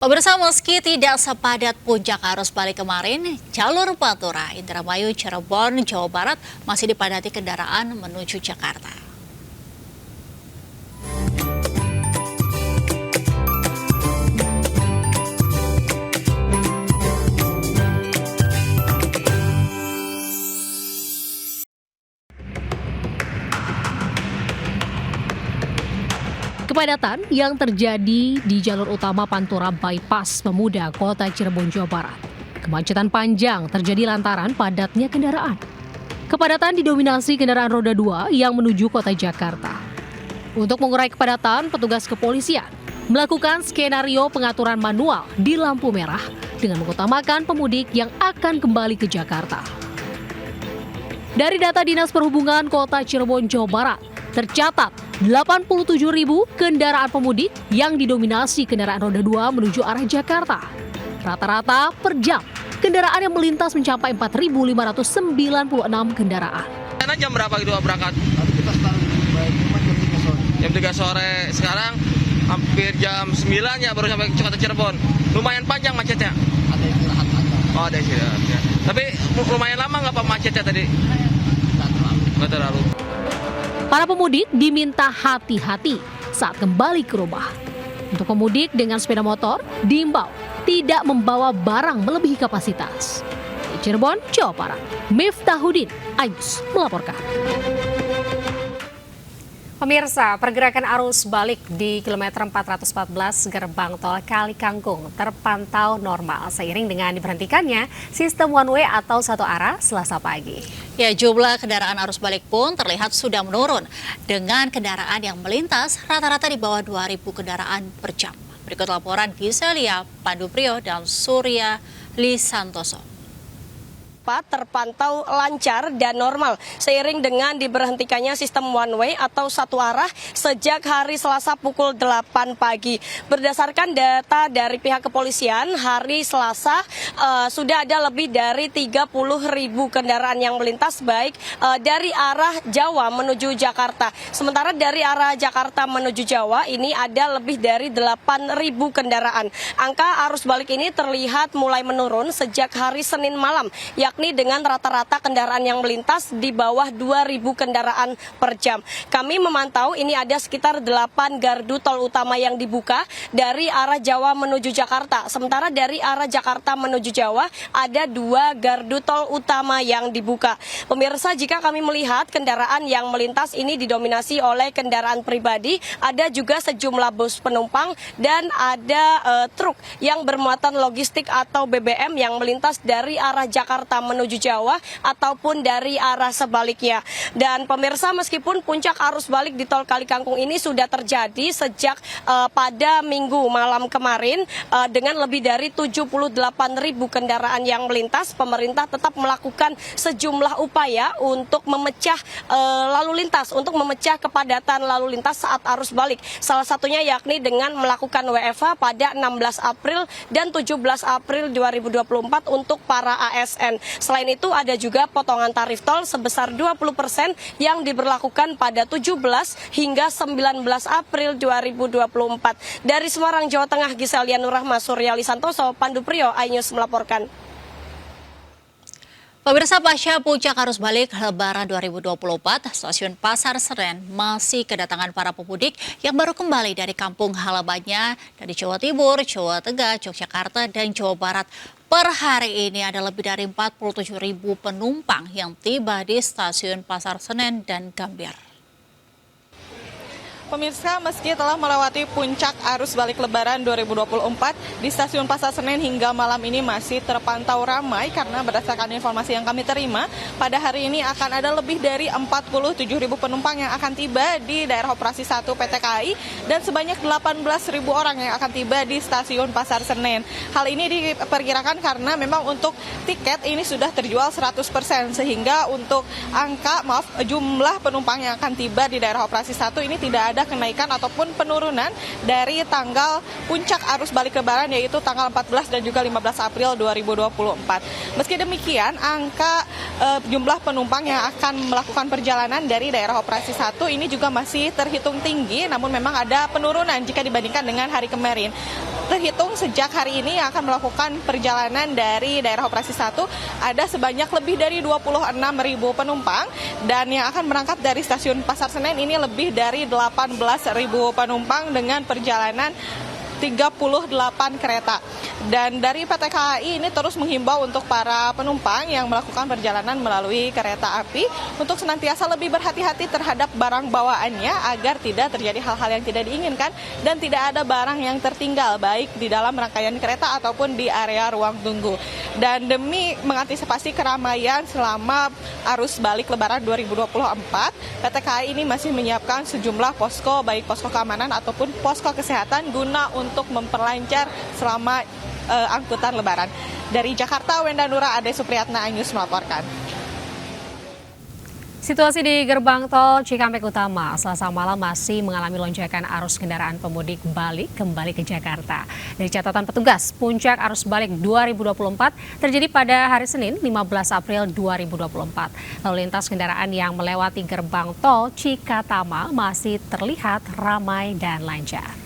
Pemirsa, meski tidak sepadat puncak arus balik kemarin, jalur Pantura, Indramayu, Cirebon, Jawa Barat masih dipadati kendaraan menuju Jakarta. Kepadatan yang terjadi di jalur utama Pantura Bypass Pemuda, Kota Cirebon, Jawa Barat. Kemacetan panjang terjadi lantaran padatnya kendaraan. Kepadatan didominasi kendaraan roda 2 yang menuju kota Jakarta. Untuk mengurai kepadatan, petugas kepolisian melakukan skenario pengaturan manual di lampu merah dengan mengutamakan pemudik yang akan kembali ke Jakarta. Dari data Dinas Perhubungan Kota Cirebon, Jawa Barat, tercatat 87.000 kendaraan pemudik yang didominasi kendaraan roda 2 menuju arah Jakarta. Rata-rata per jam, kendaraan yang melintas mencapai 4.596 kendaraan. Karena jam berapa gitu berangkat? Kita start Jam 3 sore. Sekarang hampir jam 9 ya baru sampai Jakarta Cirebon. Lumayan panjang macetnya. ada istirahat aja. Oh, ada istirahat ya. Tapi lumayan lama nggak Pak macetnya tadi? Nggak terlalu. Para pemudik diminta hati-hati saat kembali ke rumah. Untuk pemudik dengan sepeda motor, diimbau tidak membawa barang melebihi kapasitas. Di Cirebon, Jawa Barat, Miftahudin, Ainus melaporkan. Pemirsa, pergerakan arus balik di kilometer 414 gerbang tol Kali Kangkung terpantau normal seiring dengan diberhentikannya sistem one way atau satu arah Selasa pagi. Ya, jumlah kendaraan arus balik pun terlihat sudah menurun dengan kendaraan yang melintas rata-rata di bawah 2.000 kendaraan per jam. Berikut laporan Giselia Panduprio dan Surya Lisantoso. Terpantau lancar dan normal seiring dengan diberhentikannya sistem one way atau satu arah sejak hari Selasa pukul 8 pagi. Berdasarkan data dari pihak kepolisian, hari Selasa sudah ada lebih dari 30.000 kendaraan yang melintas baik dari arah Jawa menuju Jakarta. Sementara dari arah Jakarta menuju Jawa ini ada lebih dari 8.000 kendaraan. Angka arus balik ini terlihat mulai menurun sejak hari Senin malam, yakni dengan rata-rata kendaraan yang melintas di bawah 2.000 kendaraan per jam. Kami memantau ini ada sekitar 8 gardu tol utama yang dibuka dari arah Jawa menuju Jakarta. Sementara dari arah Jakarta menuju Jawa ada 2 gardu tol utama yang dibuka. Pemirsa, jika kami melihat kendaraan yang melintas ini didominasi oleh kendaraan pribadi, ada juga sejumlah bus penumpang dan ada truk yang bermuatan logistik atau BBM yang melintas dari arah Jakarta menuju Jawa ataupun dari arah sebaliknya. Dan pemirsa, meskipun puncak arus balik di tol Kali Kangkung ini sudah terjadi sejak pada Minggu malam kemarin dengan lebih dari 78.000 kendaraan yang melintas, pemerintah tetap melakukan sejumlah upaya untuk memecah lalu lintas, untuk memecah kepadatan lalu lintas saat arus balik. Salah satunya yakni dengan melakukan WFH pada 16 April dan 17 April 2024 untuk para ASN. Selain itu ada juga potongan tarif tol sebesar 20% yang diberlakukan pada 17 hingga 19 April 2024. Dari Semarang, Jawa Tengah, Giselia Nurrahma, Surya Lisantoso, Panduprio, iNews melaporkan. Pemirsa, pasca puncak arus balik Lebaran 2024, stasiun Pasar Senen masih kedatangan para pemudik yang baru kembali dari kampung halamannya dari Jawa Timur, Jawa Tengah, Yogyakarta, dan Jawa Barat. Per hari ini ada lebih dari 47.000 penumpang yang tiba di stasiun Pasar Senen dan Gambir. Pemirsa, meski telah melewati puncak arus balik Lebaran 2024, di stasiun Pasar Senen hingga malam ini masih terpantau ramai karena berdasarkan informasi yang kami terima, pada hari ini akan ada lebih dari 47.000 penumpang yang akan tiba di daerah operasi 1 PT KAI dan sebanyak 18.000 orang yang akan tiba di stasiun Pasar Senen. Hal ini diperkirakan karena memang untuk tiket ini sudah terjual 100%, sehingga untuk jumlah penumpang yang akan tiba di daerah operasi 1 ini tidak ada ada kenaikan ataupun penurunan dari tanggal puncak arus balik lebaran, yaitu tanggal 14 dan juga 15 April 2024. Meski demikian, angka jumlah penumpang yang akan melakukan perjalanan dari daerah operasi 1 ini juga masih terhitung tinggi, namun memang ada penurunan jika dibandingkan dengan hari kemarin. Terhitung sejak hari ini yang akan melakukan perjalanan dari daerah operasi 1 ada sebanyak lebih dari 26.000 penumpang, dan yang akan berangkat dari stasiun Pasar Senen ini lebih dari 18.000 penumpang dengan perjalanan 38 kereta. Dan dari PT KAI ini terus menghimbau untuk para penumpang yang melakukan perjalanan melalui kereta api untuk senantiasa lebih berhati-hati terhadap barang bawaannya agar tidak terjadi hal-hal yang tidak diinginkan dan tidak ada barang yang tertinggal baik di dalam rangkaian kereta ataupun di area ruang tunggu. Dan demi mengantisipasi keramaian selama arus balik Lebaran 2024, PT KAI ini masih menyiapkan sejumlah posko, baik posko keamanan ataupun posko kesehatan guna untuk memperlancar selama angkutan Lebaran. Dari Jakarta, Wenda Nura, Ade Supriyatna, iNews melaporkan. Situasi di gerbang tol Cikampek Utama Selasa malam masih mengalami lonjakan arus kendaraan pemudik balik kembali ke Jakarta. Dari catatan petugas, puncak arus balik 2024 terjadi pada hari Senin 15 April 2024. Lalu lintas kendaraan yang melewati gerbang tol Cikatama masih terlihat ramai dan lancar.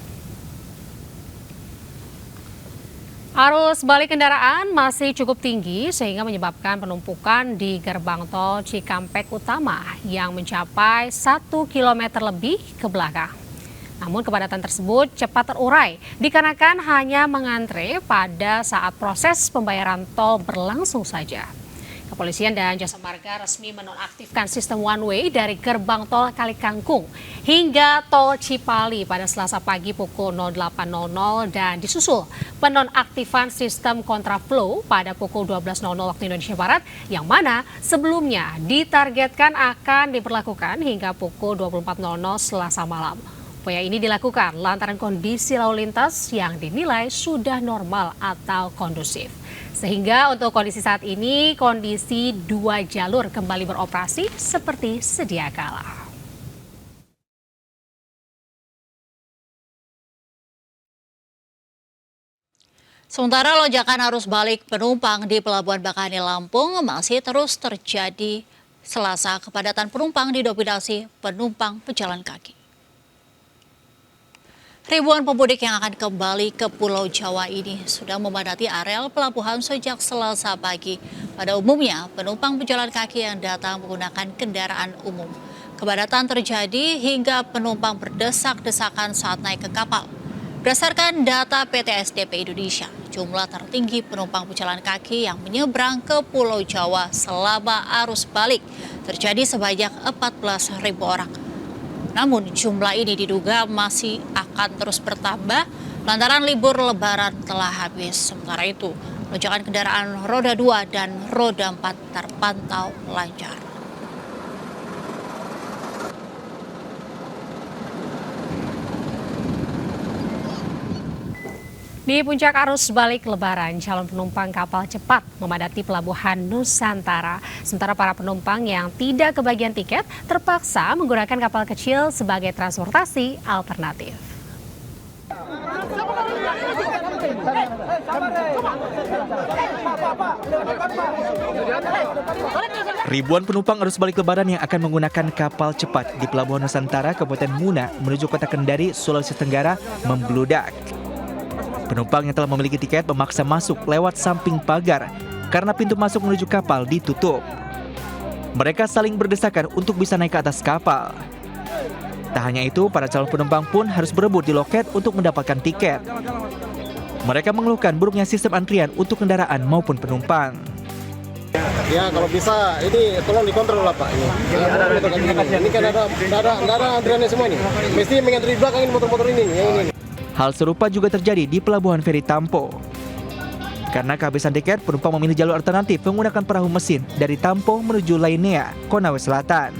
Arus balik kendaraan masih cukup tinggi sehingga menyebabkan penumpukan di gerbang tol Cikampek Utama yang mencapai 1 km lebih ke belakang. Namun kepadatan tersebut cepat terurai dikarenakan hanya mengantre pada saat proses pembayaran tol berlangsung saja. Kepolisian dan Jasa Marga resmi menonaktifkan sistem one way dari gerbang tol Kalikangkung hingga tol Cipali pada Selasa pagi pukul 08.00 dan disusul penonaktifan sistem kontraflow pada pukul 12.00 waktu Indonesia Barat yang mana sebelumnya ditargetkan akan diberlakukan hingga pukul 24.00 Selasa malam. Upaya ini dilakukan lantaran kondisi lalu lintas yang dinilai sudah normal atau kondusif. Sehingga untuk kondisi saat ini, kondisi 2 jalur kembali beroperasi seperti sedia kala. Sementara lonjakan arus balik penumpang di Pelabuhan Bakaheni Lampung masih terus terjadi. Selasa, kepadatan penumpang didominasi penumpang pejalan kaki. Ribuan pemudik yang akan kembali ke Pulau Jawa ini sudah memadati areal pelabuhan sejak Selasa pagi. Pada umumnya, penumpang pejalan kaki yang datang menggunakan kendaraan umum. Kepadatan terjadi hingga penumpang berdesak-desakan saat naik ke kapal. Berdasarkan data PT SDP Indonesia, jumlah tertinggi penumpang pejalan kaki yang menyeberang ke Pulau Jawa selama arus balik terjadi sebanyak 14.000 orang. Namun jumlah ini diduga masih akan terus bertambah lantaran libur Lebaran telah habis. Sementara itu, lonjakan kendaraan roda 2 dan roda 4 terpantau lancar. Di puncak arus balik Lebaran, calon penumpang kapal cepat memadati pelabuhan Nusantara. Sementara para penumpang yang tidak kebagian tiket terpaksa menggunakan kapal kecil sebagai transportasi alternatif. Ribuan penumpang arus balik Lebaran yang akan menggunakan kapal cepat di Pelabuhan Nusantara, Kabupaten Muna menuju Kota Kendari, Sulawesi Tenggara membludak. Penumpang yang telah memiliki tiket memaksa masuk lewat samping pagar karena pintu masuk menuju kapal ditutup. Mereka saling berdesakan untuk bisa naik ke atas kapal. Tak hanya itu, para calon penumpang pun harus berebut di loket untuk mendapatkan tiket. Mereka mengeluhkan buruknya sistem antrian untuk kendaraan maupun penumpang. Ya kalau bisa ini tolong dikontrol lah Pak ini. Ini kan ada antriannya semua ini. Mesti mengantri di belakang ini motor-motor ini. Hal serupa juga terjadi di Pelabuhan Feri Tampo. Karena kehabisan tiket, penumpang memilih jalur alternatif menggunakan perahu mesin dari Tampo menuju Lainea, Konawe Selatan.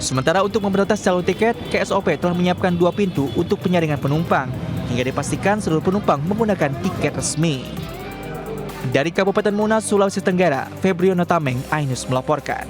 Sementara untuk memberantas calon tiket, KSOP telah menyiapkan 2 pintu untuk penyaringan penumpang, hingga dipastikan seluruh penumpang menggunakan tiket resmi. Dari Kabupaten Muna, Sulawesi Tenggara, Febriono Tameng, iNews melaporkan.